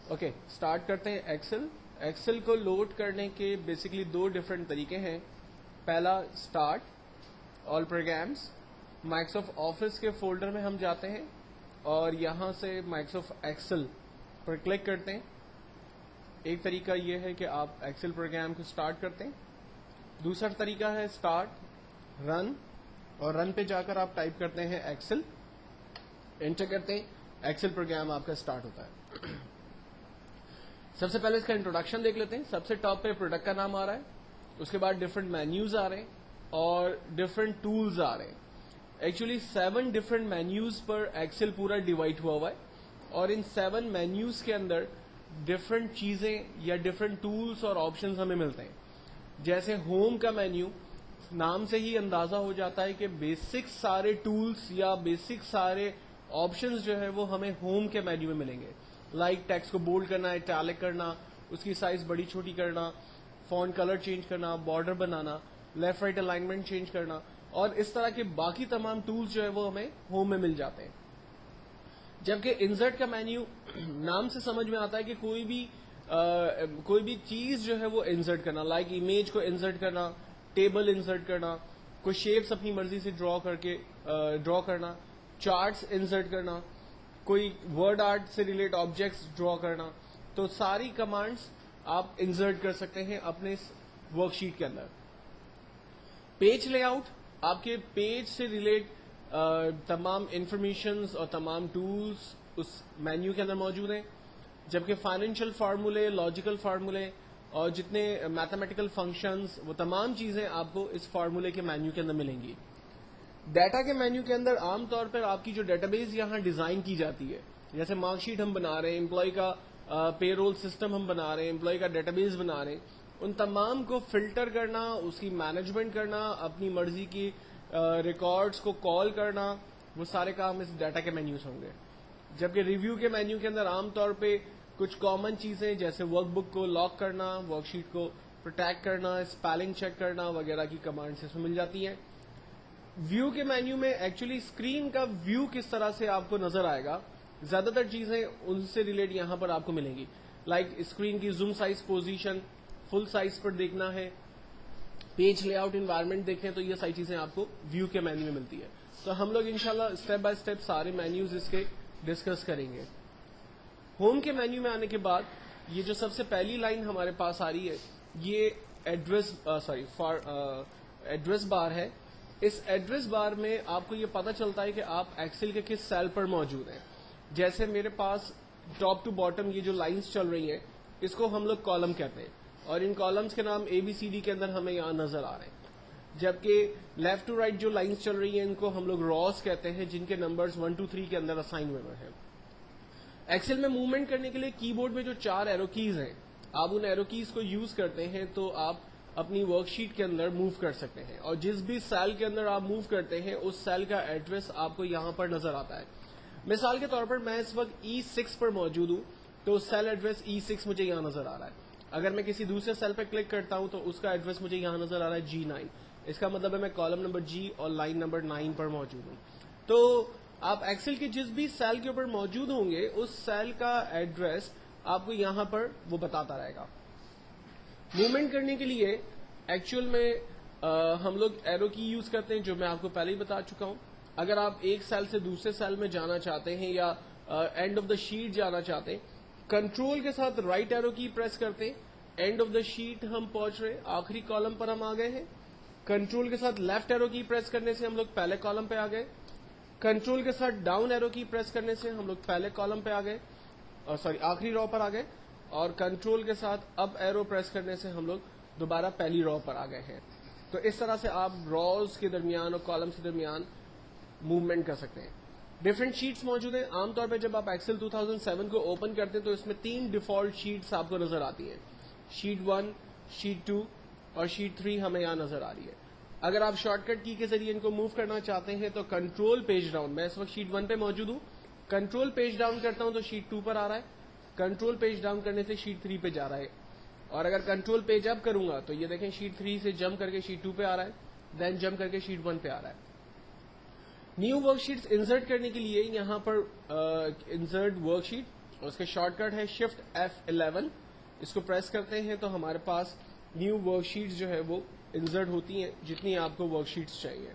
Okay start کرتے ہیں Excel کو لوڈ کرنے کے بیسکلی دو ڈفرینٹ طریقے ہیں. پہلا start all programs. Microsoft Office کے فولڈر میں ہم جاتے ہیں اور یہاں سے مائکروسافٹ ایکسل پر کلک کرتے ہیں. ایک طریقہ یہ ہے کہ آپ ایکسل پروگرام کو اسٹارٹ کرتے ہیں. دوسرا طریقہ ہے اسٹارٹ رن، اور رن پہ جا کر آپ ٹائپ کرتے ہیں ایکسل، انٹر کرتے ہیں، ایکسل پروگرام آپ کا اسٹارٹ ہوتا ہے. سب سے پہلے اس کا انٹروڈکشن دیکھ لیتے ہیں. سب سے ٹاپ پہ پروڈکٹ کا نام آ رہا ہے، اس کے بعد ڈفرنٹ مینیوز آ رہے ہیں اور ڈفرنٹ ٹولز آ رہے ہیں. ایکچولی 7 ڈفرنٹ مینیوز پر ایکسل پورا ڈیوائڈ ہوا ہوا ہے، اور ان 7 مینیوز کے اندر ڈفرنٹ چیزیں یا ڈفرنٹ ٹولز اور آپشنز ہمیں ملتے ہیں. جیسے ہوم کا مینیو، نام سے ہی اندازہ ہو جاتا ہے کہ بیسک سارے ٹولز یا بیسک سارے آپشنز جو ہے وہ ہمیں ہوم کے مینیو میں ملیں گے. لائک ٹیکسٹ کو بولڈ کرنا، اٹیلک کرنا، اس کی سائز بڑی چھوٹی کرنا، فونٹ کلر چینج کرنا، بارڈر بنانا، لیفٹ رائٹ الائنمنٹ چینج کرنا، اور اس طرح کے باقی تمام ٹولز جو ہے وہ ہمیں ہوم میں مل جاتے ہیں. جبکہ انسرٹ کا مینیو نام سے سمجھ میں آتا ہے کہ کوئی بھی چیز جو ہے وہ انسرٹ کرنا، لائک امیج کو انسرٹ کرنا، ٹیبل انسرٹ کرنا، کوئی شیپس اپنی مرضی سے ڈرا کرنا، چارٹس انسرٹ کرنا، کوئی ورڈ آرٹ سے ریلیٹ آبجیکٹس ڈرا کرنا. تو ساری کمانڈس آپ انسرٹ کر سکتے ہیں اپنے ورک شیٹ کے اندر. پیج لے آؤٹ، آپ کے پیج سے ریلیٹ تمام انفارمیشنز اور تمام ٹولز اس مینیو کے اندر موجود ہیں. جبکہ فائنینشیل فارمولے، لاجیکل فارمولے اور جتنے میتھمیٹیکل فنکشنز، وہ تمام چیزیں آپ کو اس فارمولے کے مینیو کے اندر ملیں گی. ڈیٹا کے مینیو کے اندر عام طور پر آپ کی جو ڈیٹا بیس یہاں ڈیزائن کی جاتی ہے، جیسے مارک شیٹ ہم بنا رہے ہیں، امپلائی کا پے رول سسٹم ہم بنا رہے ہیں، امپلائی کا ڈیٹا بیس بنا رہے ہیں، ان تمام کو فلٹر کرنا، اس کی مینجمنٹ کرنا، اپنی مرضی کی ریکارڈز کو کال کرنا، وہ سارے کام اس ڈیٹا کے مینیوز ہوں گے. جبکہ ریویو کے مینیو کے اندر عام طور پہ کچھ کامن چیزیں جیسے ورک بک کو لاک کرنا، ورک شیٹ کو پروٹیکٹ کرنا، اسپیلنگ چیک کرنا وغیرہ کی کمانڈس اس میں مل جاتی ہیں. ویو کے مینیو میں ایکچولی اسکرین کا ویو کس طرح سے آپ کو نظر آئے گا، زیادہ تر چیزیں ان سے ریلیٹ یہاں پر آپ کو ملیں گی. لائک اسکرین کی zoom size position, full size پر دیکھنا ہے، پیج لے آؤٹ انوائرمنٹ دیکھیں، تو یہ ساری چیزیں آپ کو ویو کے مینیو میں ملتی ہے. تو ہم لوگ انشاءاللہ اسٹیپ بائی اسٹیپ سارے مینیوز اس کے ڈسکس کریں گے. ہوم کے مینیو میں آنے کے بعد یہ جو سب سے پہلی لائن ہمارے پاس آ رہی ہے، یہ ایڈریس بار ہے. اس ایڈریس بار میں آپ کو یہ پتا چلتا ہے کہ آپ ایکسل کے کس سیل پر موجود ہیں. جیسے میرے پاس ٹاپ ٹو باٹم یہ جو لائنز چل رہی ہیں، اس کو ہم لوگ کالم کہتے ہیں، اور ان کالمز کے نام ABCD کے اندر ہمیں یہاں نظر آ رہے ہیں. جبکہ لیفٹ ٹو رائٹ جو لائنز چل رہی ہیں، ان کو ہم لوگ راز کہتے ہیں، جن کے نمبرز 1 2 3 کے اندر اسائن ہوئے ہیں. ایکسل میں موومنٹ کرنے کے لیے کی بورڈ میں جو 4 ایرو کیز ہیں، آپ ان ایرو کیز کو یوز کرتے ہیں تو آپ اپنی ورک شیٹ کے اندر موو کر سکتے ہیں، اور جس بھی سیل کے اندر آپ موو کرتے ہیں اس سیل کا ایڈریس آپ کو یہاں پر نظر آتا ہے. مثال کے طور پر میں اس وقت E6 پر موجود ہوں، تو سیل ایڈریس E6 مجھے یہاں نظر آ رہا ہے. اگر میں کسی دوسرے سیل پہ کلک کرتا ہوں تو اس کا ایڈریس مجھے یہاں نظر آ رہا ہے G9. اس کا مطلب ہے میں کالم نمبر G اور لائن نمبر 9 پر موجود ہوں. تو آپ ایکسل کے جس بھی سیل کے اوپر موجود ہوں گے، اس سیل کا ایڈریس آپ کو یہاں پر وہ بتاتا رہے گا. موومنٹ کرنے کے لیے ایکچوئل میں ہم لوگ ایرو کی یوز کرتے ہیں، جو میں آپ کو پہلے ہی بتا چکا ہوں. اگر آپ ایک سیل سے دوسرے سیل میں جانا چاہتے ہیں یا اینڈ آف دا شیٹ جانا چاہتے ہیں، کنٹرول کے ساتھ رائٹ ایرو کی پریس کرتے ہیں. اینڈ آف دا شیٹ ہم پہنچ رہے، آخری کالم پر ہم آ گئے ہیں. کنٹرول کے ساتھ لیفٹ ایرو کی پریس کرنے سے ہم لوگ پہلے کالم پہ آ گئے. کنٹرول کے ساتھ ڈاؤن ایرو کی پریس کرنے سے ہم لوگ پہلے کالم پہ آ گئے، آخری رو پر آ گئے. اور کنٹرول کے ساتھ اپ ایرو پریس کرنے سے ہم لوگ دوبارہ پہلی رو پر آ گئے ہیں. تو اس طرح سے آپ روز کے درمیان اور کالمز کے درمیان موومنٹ کر سکتے ہیں. ڈفرینٹ شیٹس موجود ہیں. عام طور پہ جب آپ ایکسل 2007 کو اوپن کرتے ہیں تو اس میں 3 ڈیفالٹ شیٹس آپ کو نظر آتی ہیں. شیٹ 1، شیٹ 2 اور شیٹ 3 ہمیں یہاں نظر آ رہی ہے. اگر آپ شارٹ کٹ کی کے ذریعے ان کو موو کرنا چاہتے ہیں تو کنٹرول پیج ڈاؤن، میں اس وقت شیٹ 1 پہ موجود ہوں، کنٹرول پیج ڈاؤن کرتا ہوں تو شیٹ 2 پر آ رہا ہے. کنٹرول پیج ڈاؤن کرنے سے شیٹ 3 پہ جا رہا ہے. اور اگر کنٹرول پیج اپ کروں گا تو یہ دیکھیں شیٹ 3 سے جمپ کر کے شیٹ 2 پہ آ رہا ہے، دین جمپ کر کے شیٹ 1 پہ آ رہا ہے. نیو ورک شیٹس انسرٹ کرنے کے لیے یہاں پر انسرٹ ورک شیٹ اور اس کا شارٹ کٹ ہے شفٹ F11. اس کو پریس کرتے ہیں تو ہمارے پاس نیو ورک شیٹس جو ہے وہ انسرٹ ہوتی ہیں جتنی آپ کو ورک شیٹس چاہیے.